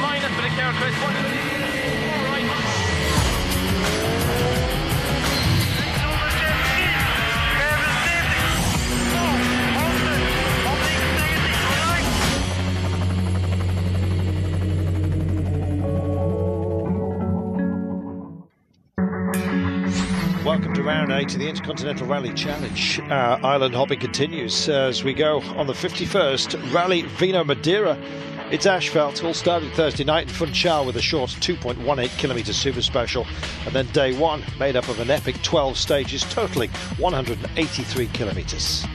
minus for the car, Kris. All right. Welcome to round 8 of the Intercontinental Rally Challenge. Our island hopping continues as we go on the 51st Rali Vinho Madeira. It's asphalt. All started Thursday night in Funchal with a short 2.18 kilometre super special, and then day one made up of an epic 12 stages totalling 183 kilometres.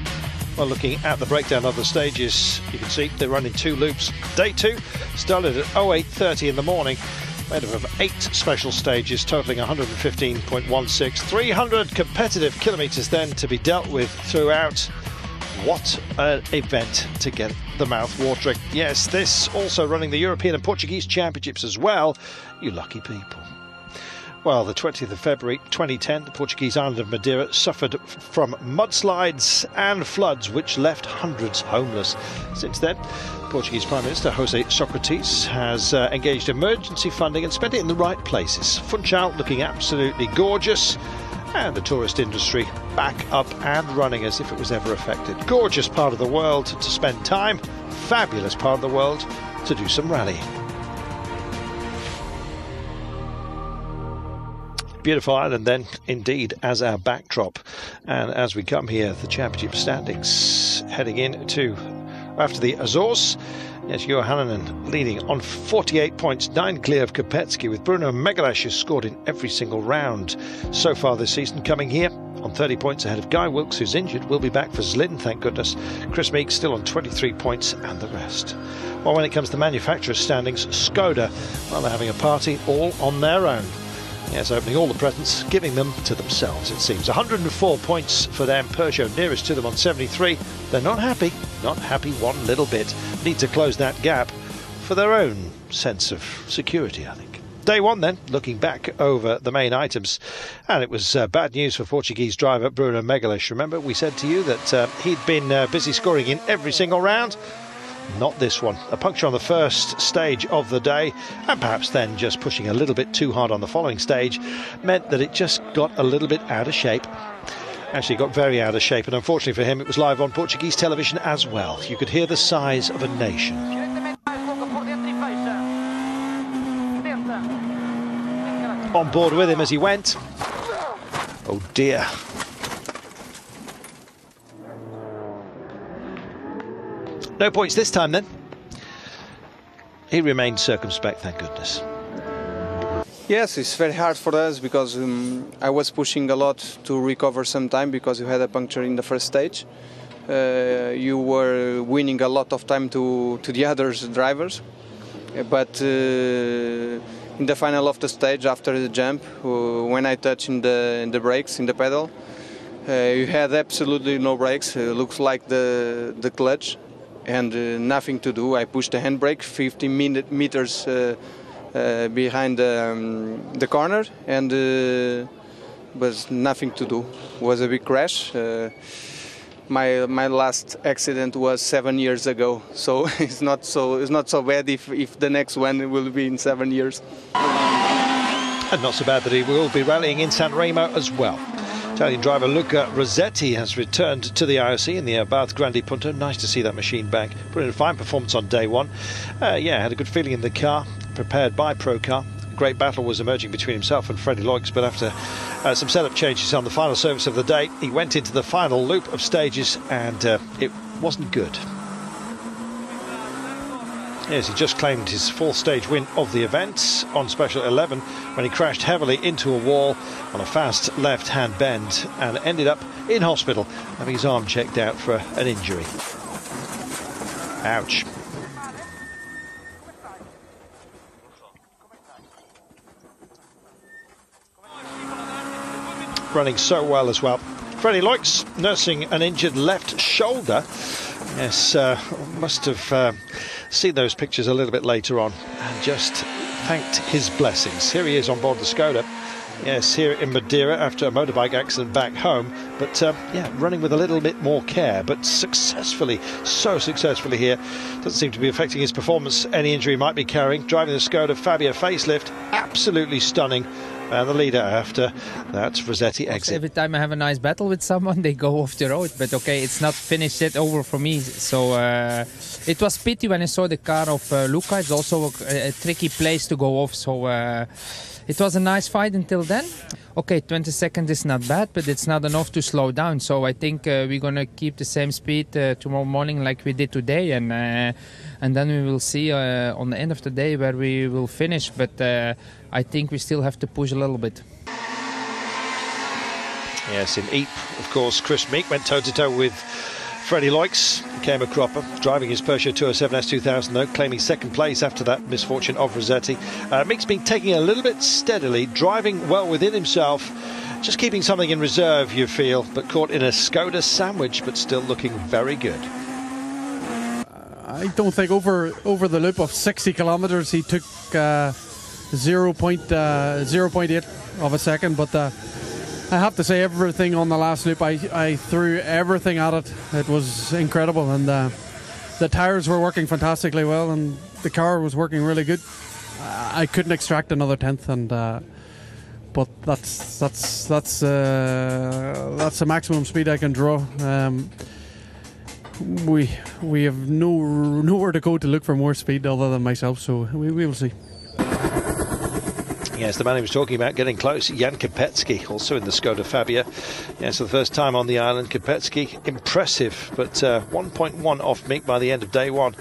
Well, looking at the breakdown of the stages, you can see they run in 2 loops. Day 2 started at 08:30 in the morning, made up of 8 special stages totalling 115.16, 300 competitive kilometres then to be dealt with throughout. What an event to get the mouth watering. Yes, this also running the European and Portuguese Championships as well. You lucky people. Well, the 20th of February 2010, the Portuguese island of Madeira suffered from mudslides and floods which left hundreds homeless. Since then, Portuguese Prime Minister José Sócrates has engaged emergency funding and spent it in the right places. Funchal looking absolutely gorgeous, and the tourist industry back up and running as if it was ever affected. Gorgeous part of the world to spend time, fabulous part of the world to do some rallying. Beautiful island then, indeed, as our backdrop. And as we come here, the championship standings heading into after the Azores. Yes, Juho Hänninen leading on 48 points, 9 clear of Kopecký, with Bruno Magalhães who's scored in every single round so far this season, coming here on 30 points ahead of Guy Wilkes, who's injured. Will be back for Zlin, thank goodness. Kris Meeke still on 23 points, and the rest. Well, when it comes to manufacturers' standings, Skoda, well, they're having a party all on their own. Yes, opening all the presents, giving them to themselves, it seems. 104 points for them. Peugeot nearest to them on 73. They're not happy one little bit. Need to close that gap for their own sense of security, I think. Day one then, looking back over the main items, and it was bad news for Portuguese driver Bruno Magalhães. Remember, we said to you that he'd been busy scoring in every single round. Not this one. A puncture on the first stage of the day, and perhaps then just pushing a little bit too hard on the following stage meant that it just got a little bit out of shape. Actually got very out of shape, and unfortunately for him it was live on Portuguese television as well. You could hear the sighs of a nation. On board with him as he went. Oh dear. No points this time then. He remained circumspect, thank goodness. Yes, it's very hard for us because I was pushing a lot to recover some time because you had a puncture in the first stage. You were winning a lot of time to the other drivers, but in the final of the stage, after the jump, when I touched in the brakes, in the pedal, you had absolutely no brakes. It looks like the clutch. And nothing to do. I pushed the handbrake 50 meters behind the corner, and was nothing to do. It was a big crash. My last accident was 7 years ago, so it's not so bad if the next one will be in 7 years. And not so bad that he will be rallying in San Remo as well. Italian driver Luca Rossetti has returned to the IRC in the Abarth Grandi Punto. Nice to see that machine back. Put in a fine performance on day one. Had a good feeling in the car, prepared by Procar. A great battle was emerging between himself and Freddy Loix, but after some setup changes on the final service of the day, he went into the final loop of stages, and it wasn't good. Yes, he just claimed his 4th stage win of the event on Special 11 when he crashed heavily into a wall on a fast left-hand bend and ended up in hospital having his arm checked out for an injury. Ouch. Running so well as well. Freddy Loix nursing an injured left shoulder. Yes, must have seen those pictures a little bit later on and just thanked his blessings. Here he is on board the Skoda. Yes, here in Madeira after a motorbike accident back home, but yeah, running with a little bit more care, but successfully, so successfully here. Doesn't seem to be affecting his performance. Any injury might be carrying. Driving the Skoda Fabia facelift, absolutely stunning. And the leader after that Rossetti exit. Every time I have a nice battle with someone, they go off the road. But okay, it's not finished yet, over for me. So it was pity when I saw the car of Luca. It's also a tricky place to go off. So it was a nice fight until then. Okay, 20 seconds is not bad, but it's not enough to slow down. So I think we're going to keep the same speed tomorrow morning like we did today. And then we will see on the end of the day where we will finish. But I think we still have to push a little bit. Yes, in Ypres, of course, Kris Meeke went toe-to-toe with Freddy Loix, became a cropper, driving his Peugeot 207 S2000 though, claiming second place after that misfortune of Rossetti. Meeke's been taking it a little bit steadily, driving well within himself, just keeping something in reserve, you feel, but caught in a Skoda sandwich, but still looking very good. I don't think over the loop of 60 kilometers he took 0.8 of a second, but I have to say everything on the last loop, I threw everything at it. It was incredible, and the tyres were working fantastically well, and the car was working really good. I couldn't extract another tenth, and but that's the maximum speed I can draw. We have nowhere to go to look for more speed other than myself, so we will see. Yes, the man he was talking about getting close, Jan Kopecký, also in the Skoda Fabia. Yes, for the first time on the island, Kopecký, impressive, but 1.1 off Meeke by the end of day one.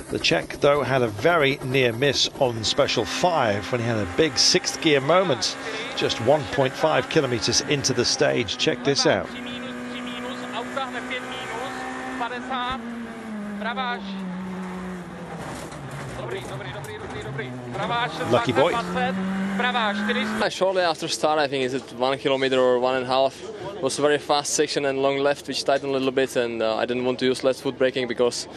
The Czech, though, had a very near miss on special 5 when he had a big 6th gear moment, just 1.5 kilometers into the stage. Check this out. Lucky boy. Shortly after start, I think is it 1 kilometer or 1.5. It was a very fast section and long left, which tightened a little bit, and I didn't want to use left foot braking because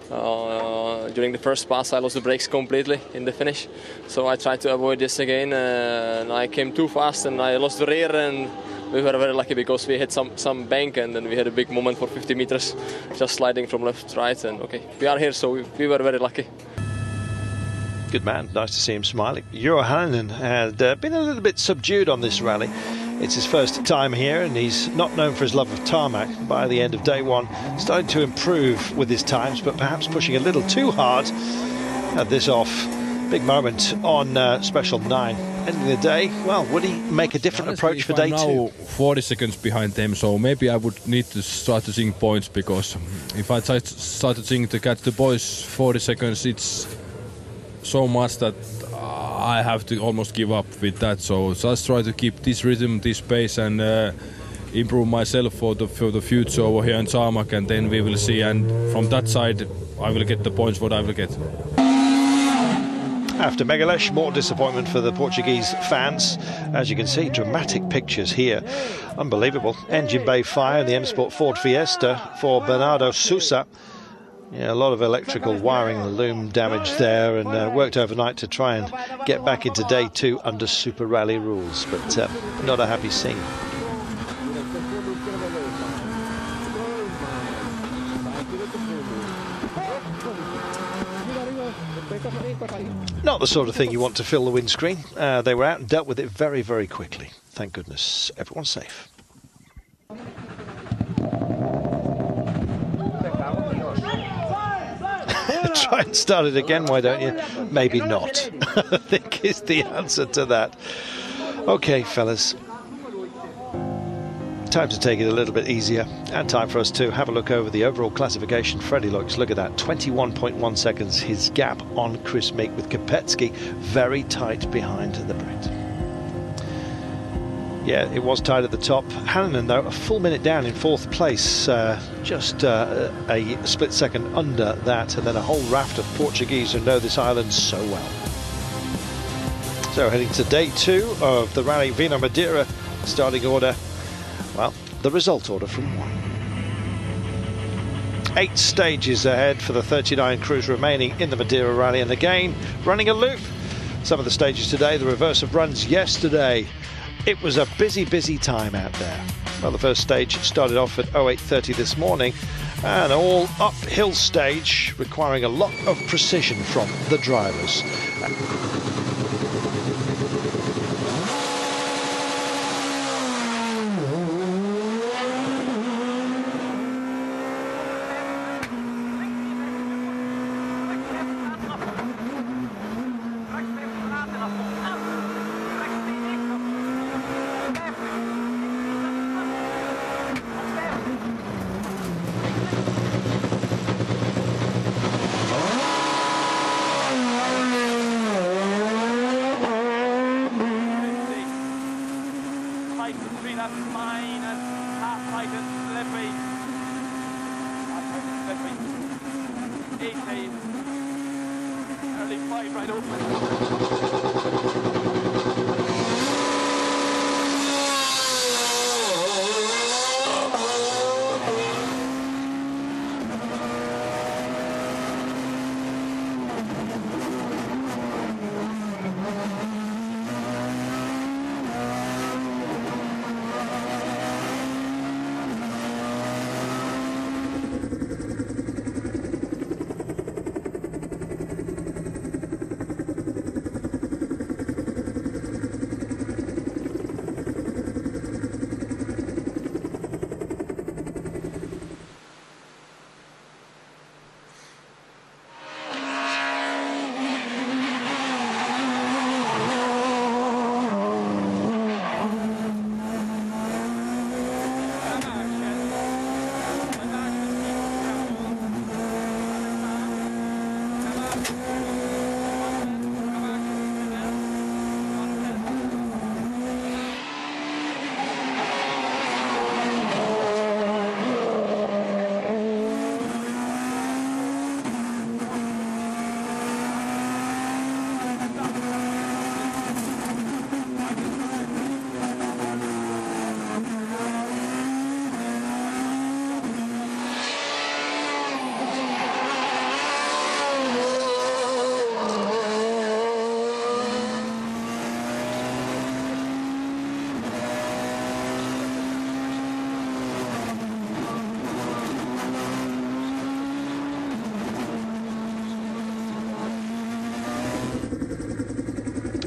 during the first pass I lost the brakes completely in the finish. So I tried to avoid this again, and I came too fast and I lost the rear, and we were very lucky because we hit some bank, and then we had a big moment for 50 meters, just sliding from left to right, and okay, we are here, so we were very lucky. Good man, nice to see him smiling. Juho Hänninen had been a little bit subdued on this rally. It's his first time here, and he's not known for his love of tarmac. By the end of day one, starting to improve with his times, but perhaps pushing a little too hard. Had this off. Big moment on special 9. Ending the day, well, would he make a different approach for day 2? Now 40 seconds behind them, so maybe I would need to start to sing points, because if I start to sing to catch the boys 40 seconds, it's so much that I have to almost give up with that. So just try to keep this rhythm, this pace, and improve myself for the future over here in tarmac, and then we will see. And from that side, I will get the points what I will get. After Magalhães, more disappointment for the Portuguese fans. As you can see, dramatic pictures here. Unbelievable. Engine bay fire in the M Sport Ford Fiesta for Bernardo Sousa. Yeah, a lot of electrical wiring, the loom damage there, and worked overnight to try and get back into day 2 under Super Rally rules, but not a happy scene. Not the sort of thing you want to fill the windscreen. They were out and dealt with it very, very quickly. Thank goodness. Everyone's safe. Try and start it again, why don't you? Maybe not, I think is the answer to that. Okay, fellas. Time to take it a little bit easier, and time for us to have a look over the overall classification. Freddy Loix, look at that, 21.1 seconds, his gap on Kris Meeke, with Kopecký very tight behind the Brit. Yeah, it was tight at the top. Hänninen, though, a full minute down in 4th place, just a split second under that, and then a whole raft of Portuguese who know this island so well. So heading to day 2 of the Rali Vinho da Madeira starting order. Well, the result order from 1. 8 stages ahead for the 39 crews remaining in the Madeira Rally, and again running a loop. Some of the stages today, the reverse of runs yesterday. it was a busy time out there. Well, the first stage started off at 08:30 this morning, an all uphill stage requiring a lot of precision from the drivers.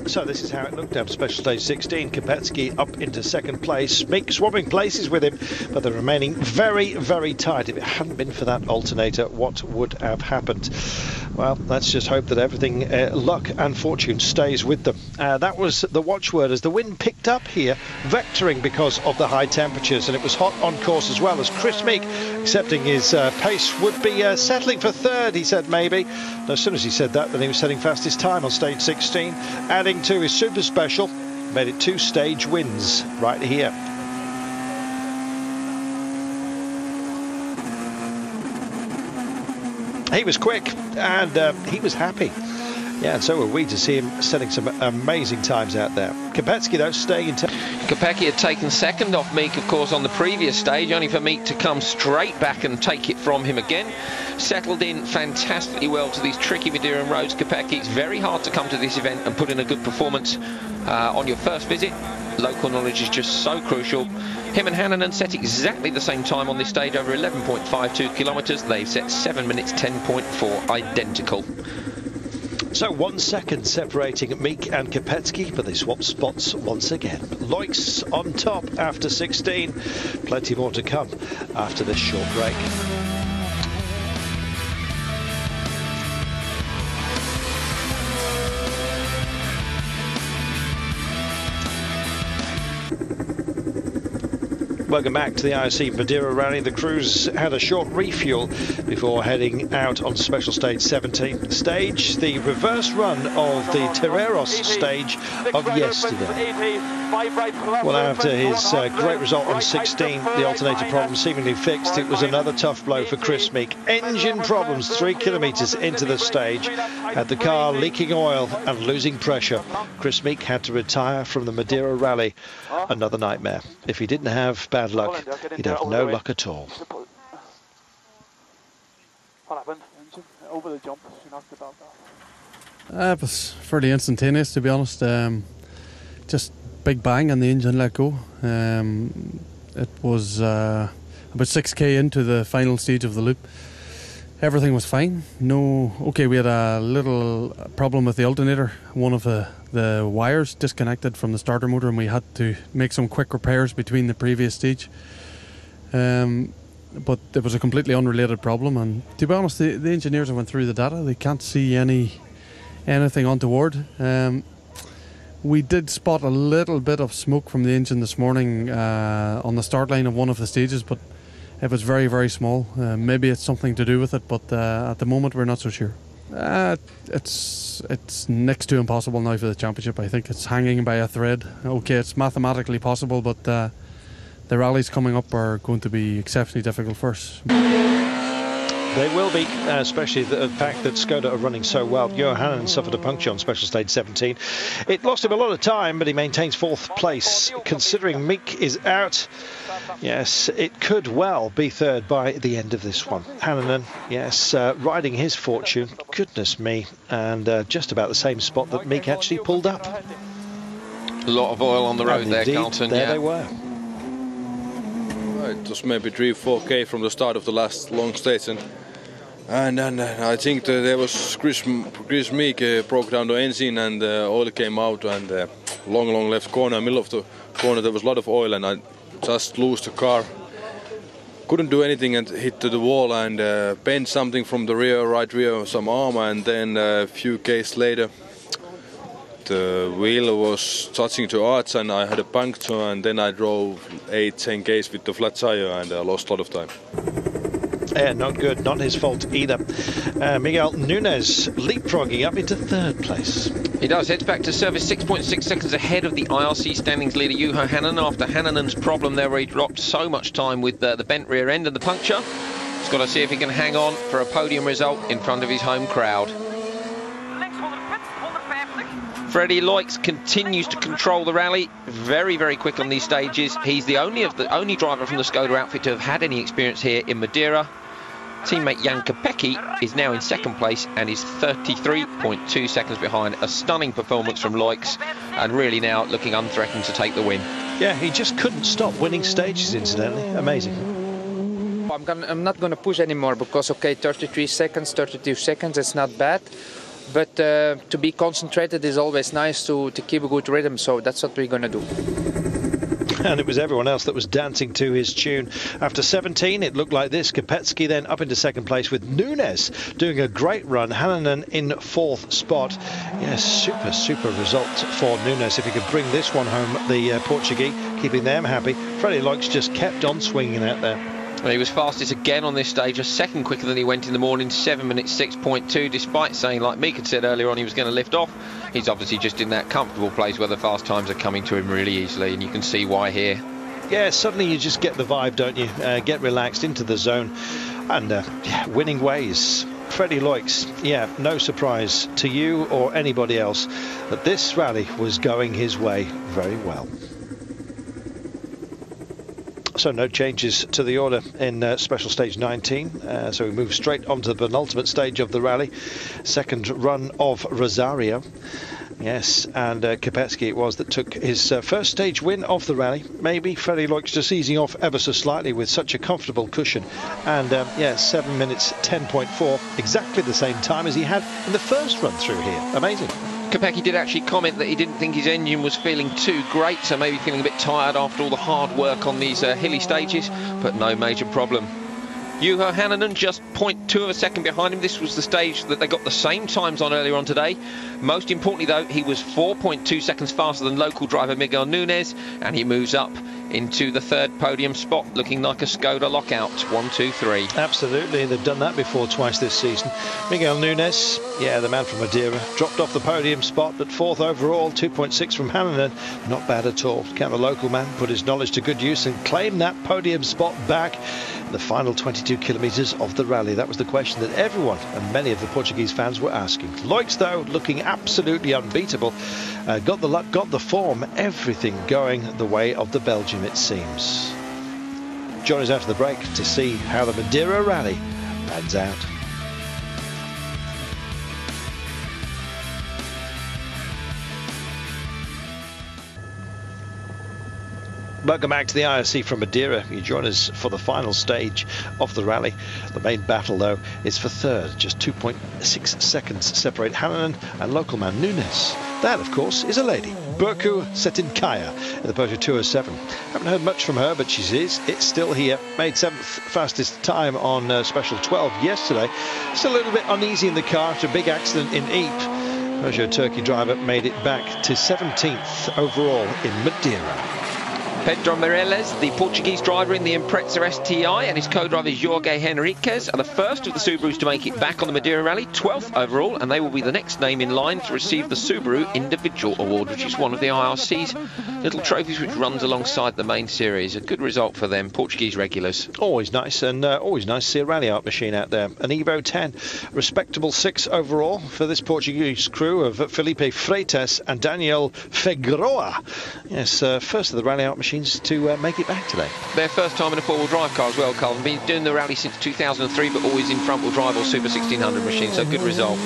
So this is how it looked after special stage 16. Kopecký up into second place. Meeke swapping places with him, but they're remaining very tight. If it hadn't been for that alternator, what would have happened? Well, let's just hope that everything, luck and fortune, stays with them. That was the watchword as the wind picked up here, vectoring because of the high temperatures, and it was hot on course as well, as Kris Meeke, accepting his pace, would be settling for third, he said maybe. And as soon as he said that, then he was setting fastest time on stage 16, adding to his super special, made it 2 stage wins right here. He was quick and he was happy. Yeah, and so were we to see him setting some amazing times out there. Kopecký, though, staying in. Kopecký had taken second off Meeke, of course, on the previous stage, only for Meeke to come straight back and take it from him again. Settled in fantastically well to these tricky Madeiran roads. Kopecký, it's very hard to come to this event and put in a good performance on your first visit. Local knowledge is just so crucial. Him and Hänninen set exactly the same time on this stage, over 11.52 kilometres. They've set 7 minutes 10.4, identical. So 1 second separating Meeke and Kopecký, but they swap spots once again. Loix on top after 16. Plenty more to come after this short break. Welcome back to the IRC Madeira Rally. The crews had a short refuel before heading out on special stage 17. Stage, the reverse run of the Terreiros stage of yesterday. Well, after his great result on 16, the alternator problem seemingly fixed, it was another tough blow for Kris Meeke. Engine problems 3 kilometres into the stage, had the car leaking oil and losing pressure. Kris Meeke had to retire from the Madeira Rally. Another nightmare. If he didn't have bad luck, he'd have no luck at all. What happened? Over the jump, she knocked it off. It was fairly instantaneous, to be honest. Just big bang and the engine let go. It was about 6k into the final stage of the loop. Everything was fine. We had a little problem with the alternator. One of the wires disconnected from the starter motor, and we had to make some quick repairs between the previous stage. But it was a completely unrelated problem, and to be honest, the engineers have went through the data. They can't see anything untoward. We did spot a little bit of smoke from the engine this morning on the start line of one of the stages, but it was very, very small. Maybe it's something to do with it, but at the moment we're not so sure. It's next to impossible now for the championship. I think it's hanging by a thread. Okay, it's mathematically possible, but the rallies coming up are going to be exceptionally difficult for us. They will be, especially the fact that Skoda are running so well. Juho Hänninen suffered a puncture on special stage 17. It lost him a lot of time, but he maintains 4th place. Considering Meeke is out, yes, it could well be 3rd by the end of this one. Hänninen, yes, riding his fortune, goodness me, and just about the same spot that Meeke actually pulled up. A lot of oil on the road there, Carlton. There they were. It was maybe 3-4k from the start of the last long stage, and I think that there was Kris Meeke broke down the engine and oil came out, and long left corner, middle of the corner, there was a lot of oil, and I just lost the car. Couldn't do anything and hit to the wall and bent something from the right rear, some arm, and then a few k's later the wheel was touching the arch and I had a puncture, and then I drove 8-10 k's with the flat tire and I lost a lot of time. Yeah, not good, not his fault either. Miguel Nunes leapfrogging up into 3rd place. He does, heads back to service 6.6 seconds ahead of the IRC standings leader Juho Hänninen after Hanninen's problem there where he dropped so much time with the bent rear end and the puncture. He's got to see if he can hang on for a podium result in front of his home crowd. Freddy Loix continues to control the rally, very, very quick on these stages. He's the only driver from the Skoda outfit to have had any experience here in Madeira. Teammate Jan Kopecký is now in 2nd place and is 33.2 seconds behind. A stunning performance from Loix, and really now looking unthreatened to take the win. Yeah, he just couldn't stop winning stages, incidentally. Amazing. I'm not going to push anymore because, okay, 33 seconds, 32 seconds, it's not bad. But to be concentrated is always nice to keep a good rhythm, so that's what we're going to do. And it was everyone else that was dancing to his tune. After 17, it looked like this. Kopecký then up into 2nd place with Nunes doing a great run. Hänninen in 4th spot. Yes, super result for Nunes. If he could bring this one home, the Portuguese, keeping them happy. Freddy Loix just kept on swinging out there. Well, he was fastest again on this stage, a second quicker than he went in the morning, 7 minutes 6.2, despite saying, like Meeke had said earlier on, he was going to lift off. He's obviously just in that comfortable place where the fast times are coming to him really easily, and you can see why here. Yeah, suddenly you just get the vibe, don't you? Get relaxed into the zone, and yeah, winning ways. Freddy Loix, yeah, no surprise to you or anybody else that this rally was going his way very well. So no changes to the order in special stage 19. So we move straight on to the penultimate stage of the rally. 2nd run of Rosario. Yes, and Kopecký it was that took his first stage win of the rally. Maybe Freddy Loix just easing off ever so slightly with such a comfortable cushion. And yeah, 7 minutes 10.4, exactly the same time as he had in the first run through here. Amazing. Kopecký did actually comment that he didn't think his engine was feeling too great, so maybe feeling a bit tired after all the hard work on these hilly stages, but no major problem. Juho Hänninen just 0.2 of a second behind him. This was the stage that they got the same times on earlier on today. Most importantly though, he was 4.2 seconds faster than local driver Miguel Nunes, and he moves up into the 3rd podium spot, looking like a Skoda lockout. 1, 2, 3. Absolutely, they've done that before twice this season. Miguel Nunes, yeah, the man from Madeira, dropped off the podium spot at 4th overall, 2.6 from Hänninen. Not bad at all. Can the local man put his knowledge to good use and claim that podium spot back in the final 22 kilometres of the rally? That was the question that everyone and many of the Portuguese fans were asking. Loix, though, looking absolutely unbeatable. Got the luck, got the form, everything going the way of the Belgian, it seems. Join us after the break to see how the Madeira rally pans out. Welcome back to the IRC from Madeira. You join us for the final stage of the rally. The main battle, though, is for third. Just 2.6 seconds separate Hänninen and local man Nunes. That, of course, is a lady, Burcu Setinkaya, in the Peugeot 207. Haven't heard much from her, but it's still here. Made 7th fastest time on Special 12 yesterday. Still a little bit uneasy in the car after a big accident in Ypres. Peugeot Turkey driver made it back to 17th overall in Madeira. Pedro Mireles, the Portuguese driver in the Impreza STI, and his co-driver Jorge Henriquez are the first of the Subarus to make it back on the Madeira Rally, 12th overall, and they will be the next name in line to receive the Subaru Individual Award, which is one of the IRC's little trophies which runs alongside the main series. A good result for them, Portuguese regulars. Always nice, and always nice to see a rally art machine out there. An Evo 10, respectable 6 overall for this Portuguese crew of Felipe Freitas and Daniel Figueroa. Yes, first of the rally art machines to make it back today. Their first time in a four-wheel drive car as well, Carl. Been doing the rally since 2003, but always in front-wheel drive or Super 1600 machines, so good result.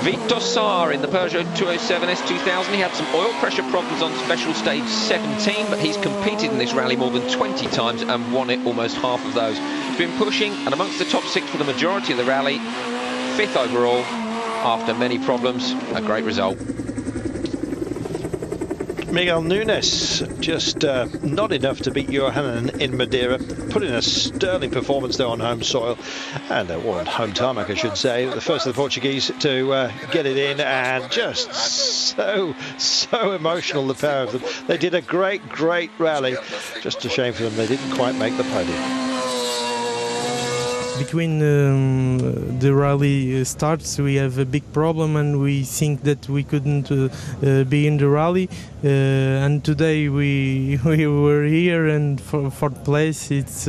Vito Sar in the Peugeot 207 S2000. He had some oil pressure problems on special stage 17, but he's competed in this rally more than 20 times and won it almost half of those. He's been pushing and amongst the top 6 for the majority of the rally. 5th overall after many problems. A great result. Miguel Nunes, just not enough to beat Juho Hänninen in Madeira. Put in a sterling performance there on home soil, and on home tarmac, I should say. The first of the Portuguese to get it in, and just so emotional, the pair of them. They did a great rally. Just a shame for them they didn't quite make the podium. Between the rally starts, we have a big problem, and we think that we couldn't be in the rally. And today we were here, and for fourth place, it's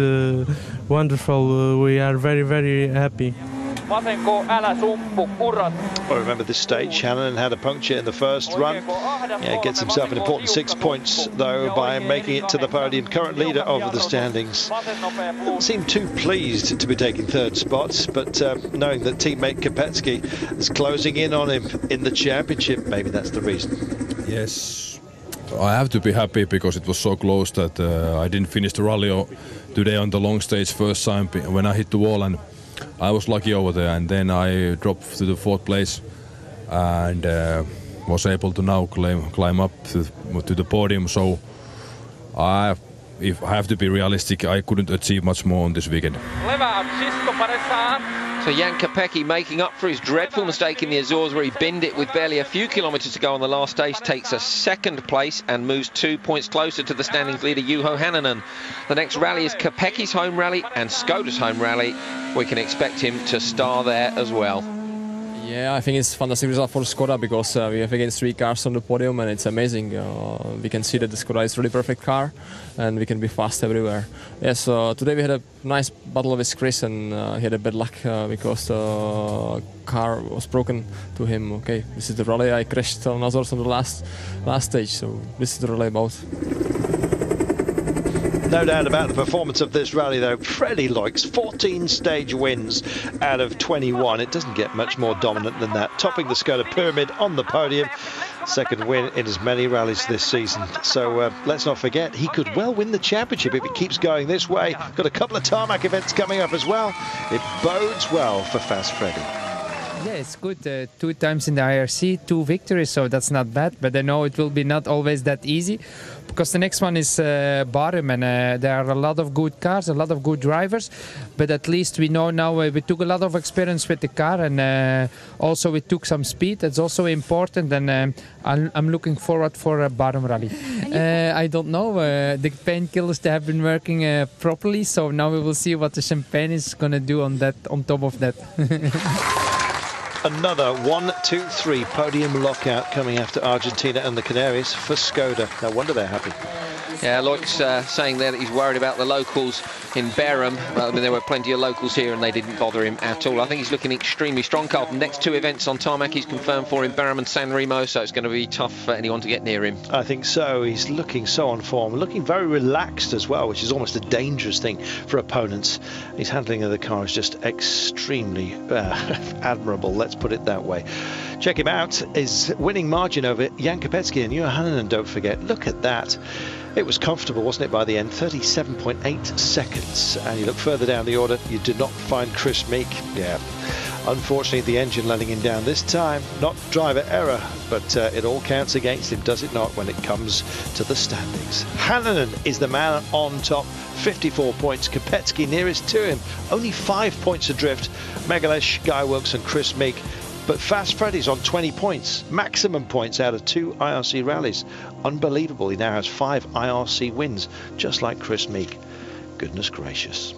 wonderful. We are very happy. I remember this stage. Hänninen had a puncture in the first run. Yeah, gets himself an important 6 points, though, by making it to the podium. Current leader of the standings. Doesn't seem too pleased to be taking third spot, but knowing that teammate Kopecký is closing in on him in the championship, maybe that's the reason. Yes, I have to be happy because it was so close that I didn't finish the rally today on the long stage first time when I hit the wall, and I was lucky over there, and then I dropped to the 4th place and was able to now climb up to the podium. So if I have to be realistic, I couldn't achieve much more on this weekend. So Jan Kopecký, making up for his dreadful mistake in the Azores where he binned it with barely a few kilometres to go on the last stage, takes a 2nd place and moves 2 points closer to the standings leader Juho Hänninen. The next rally is Kopecky's home rally and Skoda's home rally. We can expect him to star there as well. Yeah, I think it's a fantastic result for Skoda because we have again 3 cars on the podium, and it's amazing. We can see that the Skoda is a really perfect car and we can be fast everywhere. Yes, today we had a nice battle with Kris, and he had a bad luck because the car was broken to him. Okay, this is the rally. I crashed on Azores on the last stage, so this is the rally about. No doubt about the performance of this rally, though. Freddy Loix, 14 stage wins out of 21. It doesn't get much more dominant than that. Topping the Skoda pyramid on the podium. 2nd win in as many rallies this season. So let's not forget, he could well win the championship if it keeps going this way. Got a couple of tarmac events coming up as well. It bodes well for Fast Freddy. Yeah, it's good. 2 times in the IRC, 2 victories, so that's not bad. But I know it will be not always that easy, because the next one is Barum, and there are a lot of good cars, a lot of good drivers. But at least we know now we took a lot of experience with the car, and also we took some speed. That's also important, and I'm looking forward for a Barum rally. I don't know. The painkillers, they have been working properly, so now we will see what the champagne is going to do on top of that. Another 1, 2, 3 podium lockout coming after Argentina and the Canaries for Skoda. No wonder they're happy. Yeah, Loix saying there that he's worried about the locals in Barum. I mean, there were plenty of locals here and they didn't bother him at all. I think he's looking extremely strong, Carl. The next 2 events on tarmac he's confirmed for in Barum and San Remo, so it's going to be tough for anyone to get near him. I think so. He's looking so on form, looking very relaxed as well, which is almost a dangerous thing for opponents. His handling of the car is just extremely admirable, let's put it that way. Check him out. His winning margin over Jan Kopecký and Juho Hänninen, don't forget. Look at that. It was comfortable, wasn't it, by the end? 37.8 seconds. And you look further down the order, you did not find Kris Meeke. Yeah. Unfortunately, the engine letting him down this time. Not driver error, but it all counts against him, does it not, when it comes to the standings? Hänninen is the man on top, 54 points. Kopecký nearest to him, only 5 points adrift. Magalhães, Guyworks and Kris Meeke. But Fast Freddy's on 20 points, maximum points out of 2 IRC rallies. Unbelievable, he now has 5 IRC wins, just like Kris Meeke. Goodness gracious.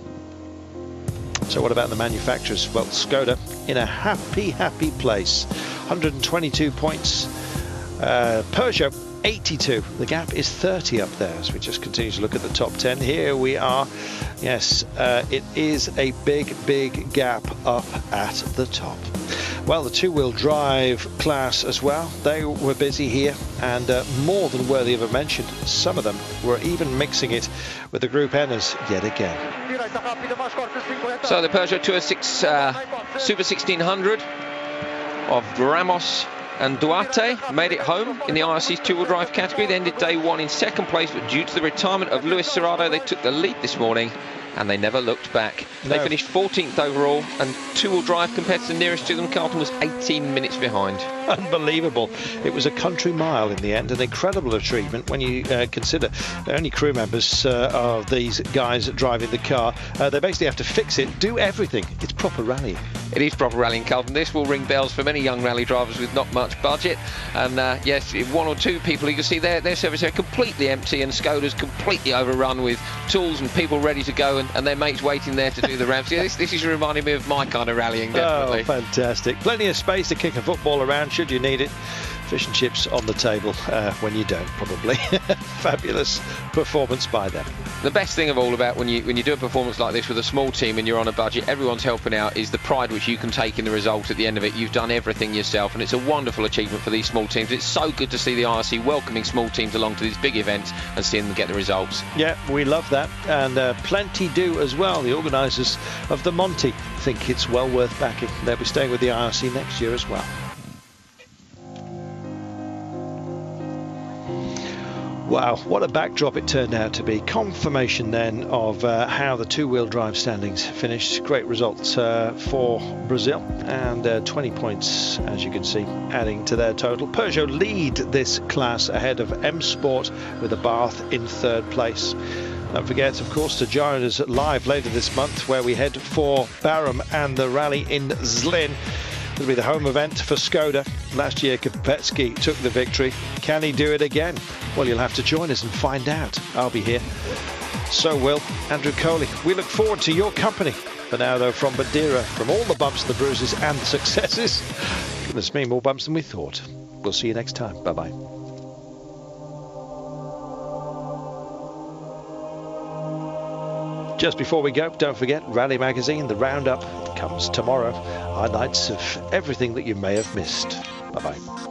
So what about the manufacturers? Well, Skoda in a happy place. 122 points. Peugeot 82. The gap is 30 up there as we just continue to look at the top 10. Here we are. Yes, it is a big gap up at the top. Well, the two-wheel drive class as well, they were busy here and more than worthy of a mention. Some of them were even mixing it with the Group N's yet again. So the Peugeot 206 Super 1600 of Ramos and Duarte made it home in the IRC's two-wheel drive category. They ended day one in second place, but due to the retirement of Luis Cerrado, they took the lead this morning and they never looked back. No. They finished 14th overall, and two-wheel drive competitor nearest to them, Carlton, was 18 minutes behind. Unbelievable. It was a country mile in the end, an incredible achievement when you consider the only crew members of these guys driving the car. They basically have to fix it, do everything. It's proper rallying. It is proper rallying, Carlton. This will ring bells for many young rally drivers with not much budget. And yes, one or two people, you can see their service area completely empty, and Skoda's completely overrun with tools and people ready to go, and their mates waiting there to do the ramps. Yeah, this is reminding me of my kind of rallying, definitely. Oh, fantastic. Plenty of space to kick a football around should you need it. Fish and chips on the table when you don't, probably. Fabulous performance by them. The best thing of all about when you do a performance like this with a small team and you're on a budget, everyone's helping out, is the pride which you can take in the result at the end of it. You've done everything yourself, and it's a wonderful achievement for these small teams. It's so good to see the IRC welcoming small teams along to these big events and seeing them get the results. Yeah, we love that, and plenty do as well. The organisers of the Monty think it's well worth backing. They'll be staying with the IRC next year as well. Wow, what a backdrop it turned out to be. Confirmation then of how the two-wheel drive standings finished. Great results for Brazil, and 20 points, as you can see, adding to their total. Peugeot lead this class ahead of M Sport with a Bath in third place. Don't forget, of course, to join us live later this month, where we head for Barum and the rally in Zlin. It'll be the home event for Skoda. Last year, Kopecký took the victory. Can he do it again? Well, you'll have to join us and find out. I'll be here. So will Andrew Coley. We look forward to your company. For now, though, from Madeira, from all the bumps, the bruises and the successes, goodness me, more bumps than we thought. We'll see you next time. Bye-bye. Just before we go, don't forget, Rally Magazine, the roundup comes tomorrow. Highlights of everything that you may have missed. Bye-bye.